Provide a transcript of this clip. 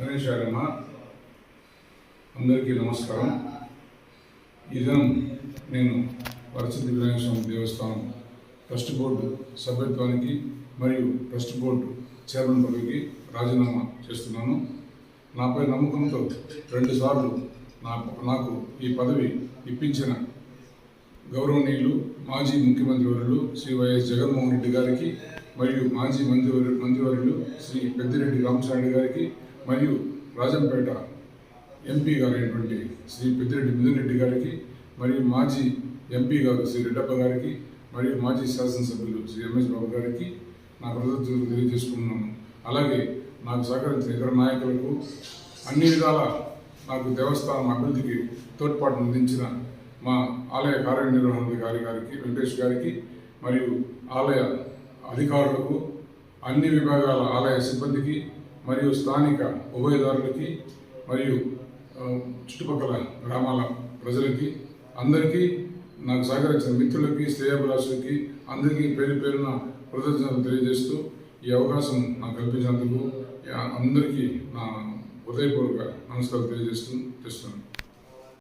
గణేశారమ్మ అందరికీ నమస్కారం. ఈ దినం నేను వరసిద్ధి వినాయక స్వామి దేవస్థానం ట్రస్ట్ బోర్డు సభ్యత్వానికి మరియు ట్రస్ట్ బోర్డు చైర్మన్ పదవికి రాజీనామా చేస్తున్నాను. నాపై నమ్మకంతో 2 సార్లు నాకు ఈ పదవి ఇప్పించిన గౌరవనీయులు మాజీ ముఖ్యమంత్రి వర్యులు శ్రీ వైఎస్ జగన్మోహన్ రెడ్డి గారికి మరియు మాజీ మంత్రివర్యులు శ్రీ పెద్దిరెడ్డి రామచంద్ర గారికి మరియు రాజంపేట ఎంపీ గారైనటువంటి శ్రీ పెద్దిరెడ్డి మిథున్ రెడ్డి గారికి మరియు మాజీ ఎంపీ గారు శ్రీ రెడ్డప్ప గారికి మరియు మాజీ శాసనసభ్యులు శ్రీ ఎంఎస్ బాబు గారికి నా కృతజ్ఞతలు తెలియజేసుకున్నాను. అలాగే నాకు సహకరించిన ఇతర నాయకులకు అన్ని విధాల నాకు దేవస్థానం అభివృద్ధికి తోడ్పాటు అందించిన మా ఆలయ కార్యనిర్వహణాధికారి గారికి వెంకటేష్ గారికి మరియు ఆలయ అధికారులకు, అన్ని విభాగాల ఆలయ సిబ్బందికి మరియు స్థానిక ఉభయదారులకి మరియు చుట్టుపక్కల గ్రామాల ప్రజలకి అందరికీ నాకు సహకరించిన మిత్రులకి శ్రేయోభిలాషులకి అందరికీ పేరు పేరున కృతజ్ఞతలు తెలియజేస్తూ ఈ అవకాశం నాకు కల్పించినందుకు అందరికీ నా హృదయపూర్వక నమస్కారాలు తెలియజేస్తున్నాను.